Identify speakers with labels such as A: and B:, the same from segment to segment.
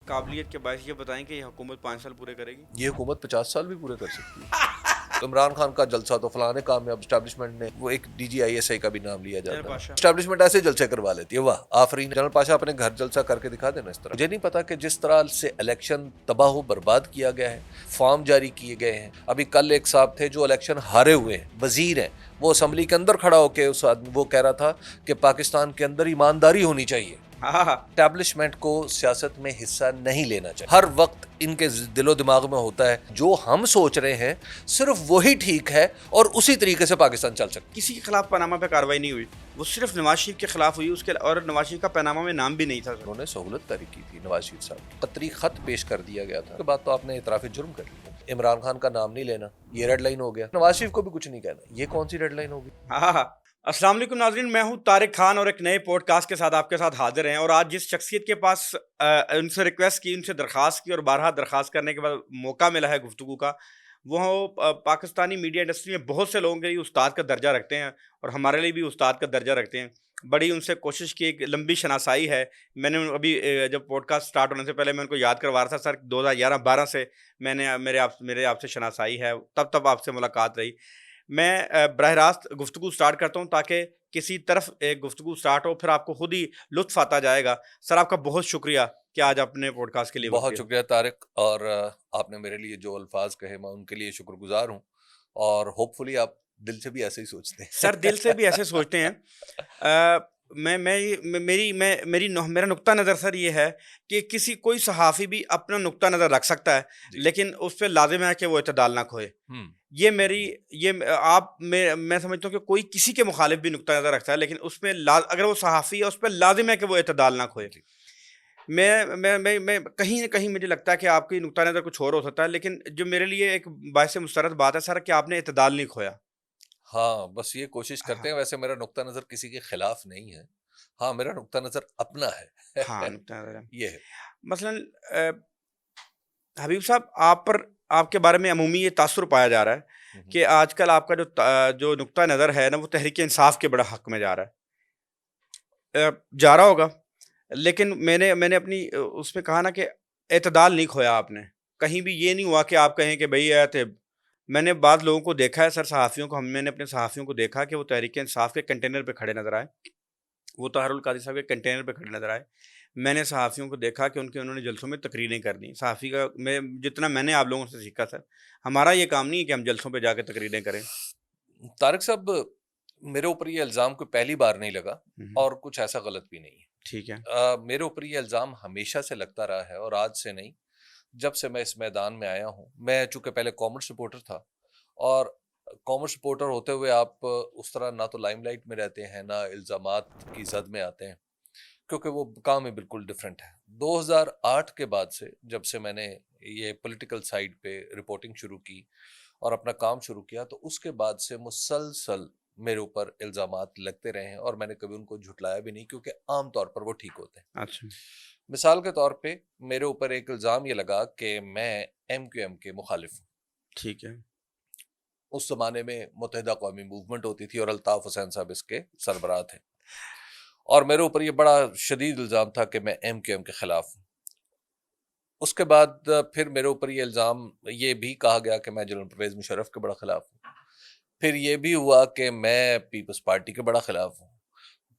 A: قابلیت کے باعث یہ بتائیں کہ یہ حکومت 5 سال پورے کرے گی؟
B: یہ حکومت 50 سال بھی پورے کر سکتی ہے. عمران خان کا جلسہ تو فلاں کامیاب اسٹیبلشمنٹ نے وہ ایک D G I S I کا بھی نام لیا جاتا ہے. اسٹیبلشمنٹ ایسے جلسے کروا لیتی ہے. واہ آفرین. جنرل پاشا اپنے گھر جلسہ کر کے دکھا دینا اس طرح. مجھے نہیں پتا کہ جس طرح سے الیکشن تباہ و برباد کیا گیا ہے, فارم جاری کیے گئے ہیں. ابھی کل ایک صاحب تھے جو الیکشن ہارے ہوئے ہیں, وزیر ہیں, وہ اسمبلی کے اندر کھڑا ہو کے وہ کہہ رہا تھا کہ پاکستان کے اندر ایمانداری ہونی چاہیے. اسٹیبلشمنٹ کو سیاست میں حصہ نہیں لینا چاہیے. ہر وقت ان کے دل و دماغ میں ہوتا ہے جو ہم سوچ رہے ہیں صرف وہی ٹھیک ہے اور اسی طریقے سے پاکستان چل سکتا.
A: کسی کے خلاف پاناما پہ کاروائی نہیں ہوئی, وہ صرف نواز شریف کے خلاف ہوئی. اس کے اور نواز شریف کا پاناما میں نام بھی نہیں تھا.
B: انہوں نے سہولت طے کی تھی نواز شریف صاحب, قطری خط پیش کر دیا گیا تھا. اس کے بعد تو آپ نے اعتراف جرم کر لیا. عمران خان کا نام نہیں لینا, یہ ریڈ لائن ہو گیا. نواز شریف کو بھی کچھ نہیں کہنا, یہ کون سی ریڈ لائن ہوگی.
A: السلام علیکم ناظرین, میں ہوں طارق خان اور ایک نئے پوڈ کاسٹ کے ساتھ آپ کے ساتھ حاضر ہیں. اور آج جس شخصیت کے پاس ان سے ریکویسٹ کی, ان سے درخواست کی اور بارہا درخواست کرنے کے بعد موقع ملا ہے گفتگو کا, وہ پاکستانی میڈیا انڈسٹری میں بہت سے لوگوں کے لیے استاد کا درجہ رکھتے ہیں اور ہمارے لیے بھی استاد کا درجہ رکھتے ہیں. بڑی ان سے کوشش کی, ایک لمبی شناسائی ہے. میں نے ابھی جب پوڈ کاسٹ اسٹارٹ ہونے سے پہلے میں ان کو یاد کروا رہا تھا, سر 2011-12 سے میں نے میرے آپ سے شناسائی ہے, تب آپ سے ملاقات رہی. میں براہ راست گفتگو سٹارٹ کرتا ہوں تاکہ کسی طرف ایک گفتگو سٹارٹ ہو, پھر آپ کو خود ہی لطف آتا جائے گا. سر آپ کا بہت شکریہ کہ آج اپنے پوڈ کاسٹ کے لیے.
B: بہت شکریہ طارق, اور آپ نے میرے لیے جو الفاظ کہے میں ان کے لیے شکر گزار ہوں, اور ہوپ فلی آپ دل سے بھی ایسے ہی سوچتے ہیں.
A: سر دل سے بھی ایسے سوچتے ہیں. میرا نقطہ نظر سر یہ ہے کہ کوئی صحافی بھی اپنا نقطہ نظر رکھ سکتا ہے, لیکن اس پہ لازم ہے کہ وہ اعتدال نہ کھوئے. میں سمجھتا ہوں کہ کوئی کسی کے مخالف بھی نقطہ نظر رکھتا ہے, لیکن اس میں اگر وہ صحافی ہے اس پہ لازم ہے کہ وہ اعتدال نہ کھوئے. میں کہیں نہ کہیں مجھے لگتا ہے کہ آپ کی نقطہ نظر کچھ اور ہو سکتا ہے, لیکن جو میرے لیے ایک باعث مسرت بات ہے سر کہ آپ نے اعتدال نہیں کھویا.
B: ہاں بس یہ کوشش کرتے ہیں. ویسے میرا نقطہ نظر کسی کے خلاف نہیں ہے, ہاں میرا نقطہ نظر اپنا ہے.
A: ہاں نقطہ نظر
B: یہ ہے.
A: مثلاً حبیب صاحب, آپ کے بارے میں عمومی یہ تاثر پایا جا رہا ہے کہ آج کل آپ کا جو نقطہ نظر ہے نا وہ تحریک انصاف کے بڑا حق میں جا رہا ہوگا, لیکن میں نے اپنی اس میں کہا نا کہ اعتدال نہیں کھویا آپ نے. کہیں بھی یہ نہیں ہوا کہ آپ کہیں کہ بھئی میں نے بعض لوگوں کو دیکھا ہے سر, صحافیوں کو, میں نے اپنے صحافیوں کو دیکھا کہ وہ تحریک انصاف کے کنٹینر پہ کھڑے نظر آئے, وہ طاہر القادری صاحب کے کنٹینر پہ کھڑے نظر آئے. میں نے صحافیوں کو دیکھا کہ انہوں نے جلسوں میں تقریریں کرنی. صحافی کا جتنا میں نے آپ لوگوں سے سیکھا سر, ہمارا یہ کام نہیں ہے کہ ہم جلسوں پہ جا کے تقریریں کریں.
B: طارق صاحب میرے اوپر یہ الزام کوئی پہلی بار نہیں لگا, اور کچھ ایسا غلط بھی نہیں ہے.
A: ٹھیک ہے.
B: میرے اوپر یہ الزام ہمیشہ سے لگتا رہا ہے, اور آج سے نہیں, جب سے میں اس میدان میں آیا ہوں. میں چونکہ پہلے کامرس رپورٹر تھا, اور کامرس رپورٹر ہوتے ہوئے آپ اس طرح نہ تو لائم لائٹ میں رہتے ہیں نہ الزامات کی زد میں آتے ہیں, کیونکہ وہ کام ہی بالکل ڈفرینٹ ہے. 2008 کے بعد سے, جب سے میں نے یہ پولیٹیکل سائیڈ پہ رپورٹنگ شروع کی اور اپنا کام شروع کیا, تو اس کے بعد سے مسلسل میرے اوپر الزامات لگتے رہے ہیں, اور میں نے کبھی ان کو جھٹلایا بھی نہیں, کیونکہ عام طور پر وہ ٹھیک ہوتے ہیں.
A: اچھا.
B: مثال کے طور پہ میرے اوپر ایک الزام یہ لگا کہ میں MQM کے مخالف ہوں.
A: ٹھیک ہے.
B: اس زمانے میں متحدہ قومی موومنٹ ہوتی تھی اور الطاف حسین صاحب اس کے سربراہ تھے, اور میرے اوپر یہ بڑا شدید الزام تھا کہ میں MQM کے خلاف ہوں. اس کے بعد پھر میرے اوپر یہ الزام یہ بھی کہا گیا کہ میں جنرل پرویز مشرف کے بڑا خلاف ہوں. پھر یہ بھی ہوا کہ میں پیپلز پارٹی کے بڑا خلاف ہوں.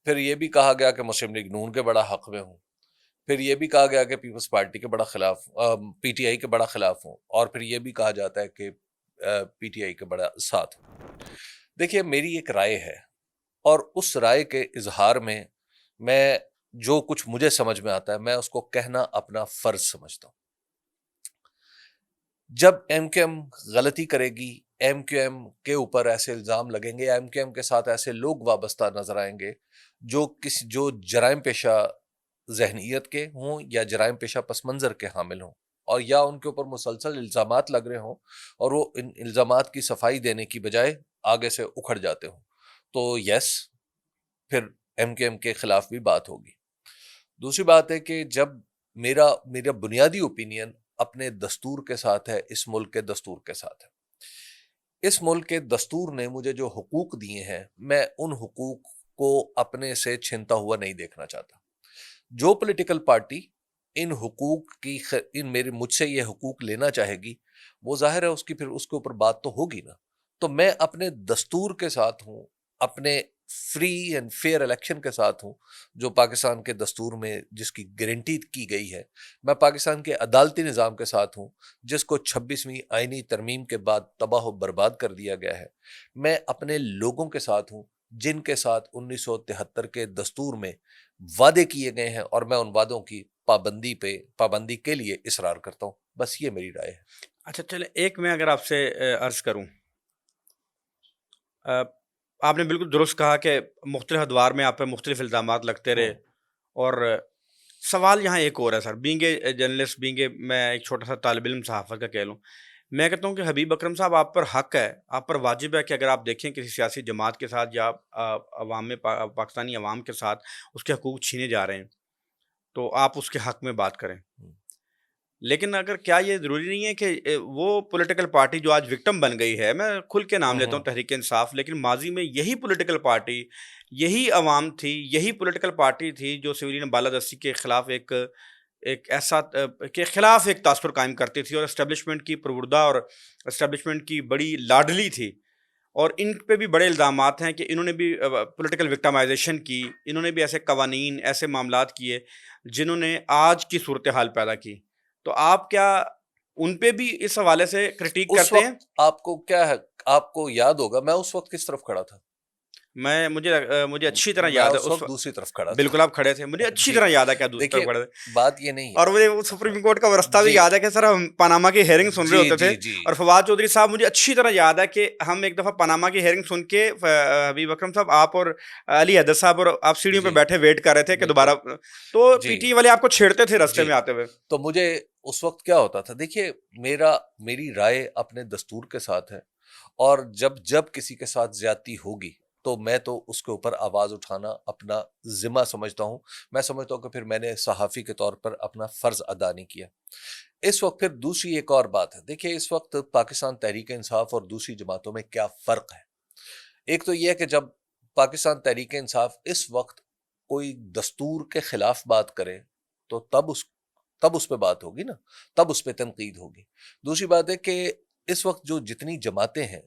B: پھر یہ بھی کہا گیا کہ مسلم لیگ نون کے بڑا حق میں ہوں. پھر یہ بھی کہا گیا کہ پیپلز پارٹی کے بڑا خلاف, PTI کے بڑا خلاف ہوں. اور پھر یہ بھی کہا جاتا ہے کہ PTI کے بڑا ساتھ ہوں. دیکھیے میری ایک رائے ہے, اور اس رائے کے اظہار میں جو کچھ مجھے سمجھ میں آتا ہے میں اس کو کہنا اپنا فرض سمجھتا ہوں. جب MQM غلطی کرے گی, MQM کے اوپر ایسے الزام لگیں گے, MQM کے ساتھ ایسے لوگ وابستہ نظر آئیں گے جو جرائم پیشہ ذہنیت کے ہوں یا جرائم پیشہ پس منظر کے حامل ہوں, اور یا ان کے اوپر مسلسل الزامات لگ رہے ہوں, اور وہ ان الزامات کی صفائی دینے کی بجائے آگے سے اکھڑ جاتے ہوں, تو یس پھر MQM کے خلاف بھی بات ہوگی. دوسری بات ہے کہ جب میرا بنیادی اوپینین اپنے دستور کے ساتھ ہے, اس ملک کے دستور کے ساتھ ہے. اس ملک کے دستور نے مجھے جو حقوق دیے ہیں, میں ان حقوق کو اپنے سے چھنتا ہوا نہیں دیکھنا چاہتا. جو پولیٹیکل پارٹی ان حقوق کی مجھ سے یہ حقوق لینا چاہے گی، وہ ظاہر ہے اس کی پھر اس کے اوپر بات تو ہوگی نا. تو میں اپنے دستور کے ساتھ ہوں، اپنے فری اینڈ فیئر الیکشن کے ساتھ ہوں، جو پاکستان کے دستور میں جس کی گارنٹی کی گئی ہے. میں پاکستان کے عدالتی نظام کے ساتھ ہوں، جس کو 26ویں آئینی ترمیم کے بعد تباہ و برباد کر دیا گیا ہے. میں اپنے لوگوں کے ساتھ ہوں، جن کے ساتھ 1973 کے دستور میں وعدے کیے گئے ہیں، اور میں ان وعدوں کی پابندی کے لیے اصرار کرتا ہوں. بس یہ میری رائے ہے.
A: اچھا چلیں، ایک میں اگر آپ سے عرض کروں، آپ نے بالکل درست کہا کہ مختلف ادوار میں آپ پہ مختلف الزامات لگتے رہے، اور سوال یہاں ایک اور ہے sir. Being a journalist, being a میں ایک چھوٹا سا طالب علم صحافت کا کہہ لوں، میں کہتا ہوں کہ حبیب اکرم صاحب آپ پر حق ہے، آپ پر واجب ہے کہ اگر آپ دیکھیں کسی سیاسی جماعت کے ساتھ یا عوام میں پاکستانی عوام کے ساتھ اس کے حقوق چھینے جا رہے ہیں تو آپ اس کے حق میں بات کریں. لیکن اگر کیا یہ ضروری نہیں ہے کہ وہ پولیٹیکل پارٹی جو آج وکٹم بن گئی ہے، میں کھل کے نام لیتا ہوں تحریک انصاف، لیکن ماضی میں یہی پولیٹیکل پارٹی، یہی عوام تھی، یہی پولیٹیکل پارٹی تھی جو سویلین بالادستی کے خلاف ایک ایسا کے خلاف ایک تاثر قائم کرتی تھی، اور اسٹیبلشمنٹ کی پروردہ اور اسٹیبلشمنٹ کی بڑی لاڈلی تھی. اور ان پہ بھی بڑے الزامات ہیں کہ انہوں نے بھی پولیٹیکل وکٹمائزیشن کی، انہوں نے بھی ایسے قوانین، ایسے معاملات کیے جنہوں نے آج کی صورتحال پیدا کی. تو آپ کیا ان پہ بھی اس حوالے سے کرٹیک
B: اس
A: کرتے ہیں؟
B: وقت آپ کو کیا ہے، آپ کو یاد ہوگا میں اس وقت کس طرف کھڑا تھا.
A: مجھے اچھی طرح
B: میں
A: یاد ہے
B: اس وقت دوسری طرف کھڑا تھا.
A: بالکل آپ کھڑے تھے، مجھے اچھی
B: جی
A: طرح یاد ہے کہ آپ دوسری طرف
B: دیکھیے،
A: کھڑے تھے.
B: بات یہ نہیں
A: اور
B: ہے.
A: مجھے وہ سپریم کورٹ کا وہ رستہ بھی
B: جی
A: یاد ہے کہ سر ہم پاناما کی ہیئرنگ سن رہے
B: جی
A: ہوتے تھے،
B: جی جی
A: اور فواد چودھری صاحب، مجھے اچھی طرح یاد ہے کہ ہم ایک دفعہ پاناما کی ہیئرنگ سن کے حبیب اکرم صاحب، آپ اور علی حیدر صاحب، اور آپ سیڑھیوں پہ
B: جی
A: بیٹھے ویٹ کر رہے تھے کہ
B: بالکل
A: دوبارہ، تو
B: جی
A: پی ٹی والے آپ کو چھیڑتے تھے راستے
B: جی.
A: میں آتے ہوئے.
B: تو مجھے اس وقت کیا ہوتا تھا، دیکھیے میری رائے اپنے دستور کے ساتھ ہے، اور جب کسی کے ساتھ زیادتی ہوگی تو میں تو اس کے اوپر آواز اٹھانا اپنا ذمہ سمجھتا ہوں. میں سمجھتا ہوں کہ پھر میں نے صحافی کے طور پر اپنا فرض ادا نہیں کیا. اس وقت پھر دوسری ایک اور بات ہے. دیکھیے اس وقت پاکستان تحریک انصاف اور دوسری جماعتوں میں کیا فرق ہے. ایک تو یہ ہے کہ جب پاکستان تحریک انصاف اس وقت کوئی دستور کے خلاف بات کرے تو تب اس پہ بات ہوگی نا، تب اس پہ تنقید ہوگی. دوسری بات ہے کہ اس وقت جو جتنی جماعتیں ہیں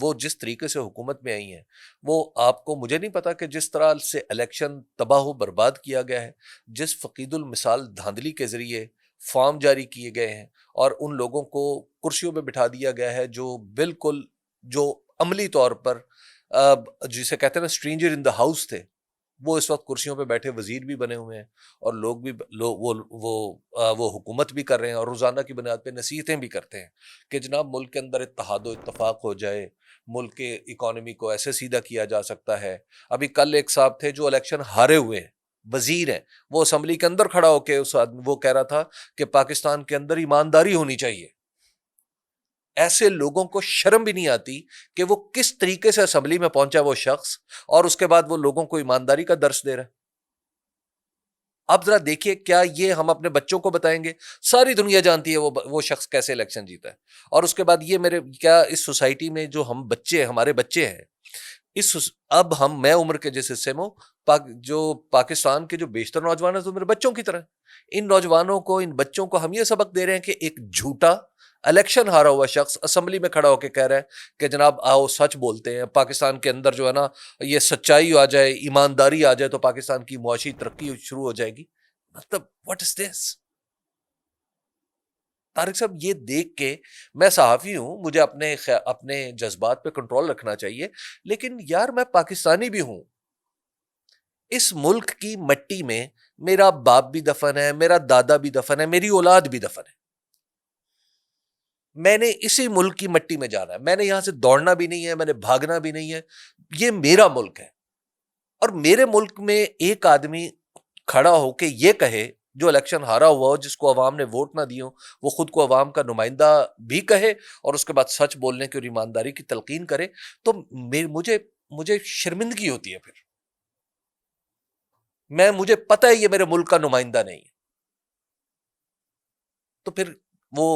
B: وہ جس طریقے سے حکومت میں آئی ہیں، وہ آپ کو، مجھے نہیں پتا کہ جس طرح سے الیکشن تباہ و برباد کیا گیا ہے، جس فقید المثال دھاندلی کے ذریعے فارم جاری کیے گئے ہیں اور ان لوگوں کو کرسیوں پہ بٹھا دیا گیا ہے جو بالکل جو عملی طور پر جسے کہتے ہیں نا اسٹرینجر ان دا ہاؤس تھے، وہ اس وقت کرسیوں پہ بیٹھے وزیر بھی بنے ہوئے ہیں، اور لوگ بھی وہ حکومت بھی کر رہے ہیں، اور روزانہ کی بنیاد پہ نصیحتیں بھی کرتے ہیں کہ جناب ملک کے اندر اتحاد و اتفاق ہو جائے، ملک کے اکانومی کو ایسے سیدھا کیا جا سکتا ہے. ابھی کل ایک صاحب تھے جو الیکشن ہارے ہوئے ہیں، وزیر ہیں، وہ اسمبلی کے اندر کھڑا ہو کے وہ کہہ رہا تھا کہ پاکستان کے اندر ایمانداری ہونی چاہیے. ایسے لوگوں کو شرم بھی نہیں آتی کہ وہ کس طریقے سے اسمبلی میں پہنچا وہ شخص، اور اس کے بعد وہ لوگوں کو ایمانداری کا درس دے رہا ہے. اب ذرا دیکھیے، کیا یہ ہم اپنے بچوں کو بتائیں گے؟ ساری دنیا جانتی ہے وہ شخص کیسے الیکشن جیتا ہے. اور اس کے بعد یہ کیا اس سوسائٹی میں جو ہمارے بچے ہیں، میں عمر کے جس حصے میں ہوں، جو پاکستان کے جو بیشتر نوجوان ہیں تو میرے بچوں کی طرح، ان نوجوانوں کو، ان بچوں کو ہم یہ سبق دے رہے ہیں کہ ایک جھوٹا الیکشن ہارا ہوا شخص اسمبلی میں کھڑا ہو کے کہہ رہا ہے کہ جناب آؤ سچ بولتے ہیں، پاکستان کے اندر جو ہے نا یہ سچائی آ جائے، ایمانداری آ جائے تو پاکستان کی معاشی ترقی شروع ہو جائے گی. مطلب واٹ از دس؟ طارق صاحب یہ دیکھ کے، میں صحافی ہوں، مجھے اپنے جذبات پہ کنٹرول رکھنا چاہیے، لیکن یار میں پاکستانی بھی ہوں. اس ملک کی مٹی میں میرا باپ بھی دفن ہے، میرا دادا بھی دفن ہے، میری اولاد بھی دفن ہے. میں نے اسی ملک کی مٹی میں جانا ہے، میں نے یہاں سے دوڑنا بھی نہیں ہے، میں نے بھاگنا بھی نہیں ہے. یہ میرا ملک ہے، اور میرے ملک میں ایک آدمی کھڑا ہو کے یہ کہے، جو الیکشن ہارا ہوا ہو، جس کو عوام نے ووٹ نہ دی ہو، وہ خود کو عوام کا نمائندہ بھی کہے اور اس کے بعد سچ بولنے کی اور ایمانداری کی تلقین کرے، تو مجھے شرمندگی ہوتی ہے. پھر مجھے پتہ ہے یہ میرے ملک کا نمائندہ نہیں ہے، تو پھر وہ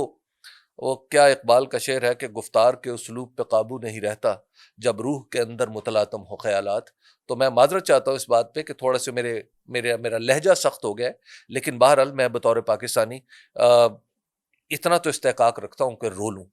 B: وہ کیا اقبال کا شعر ہے کہ گفتار کے اسلوب پہ قابو نہیں رہتا جب روح کے اندر متلاطم ہو خیالات. تو میں معذرت چاہتا ہوں اس بات پہ کہ تھوڑا سا میرا لہجہ سخت ہو گیا ہے، لیکن بہرحال میں بطور پاکستانی اتنا تو استحقاق رکھتا ہوں کہ رو لوں.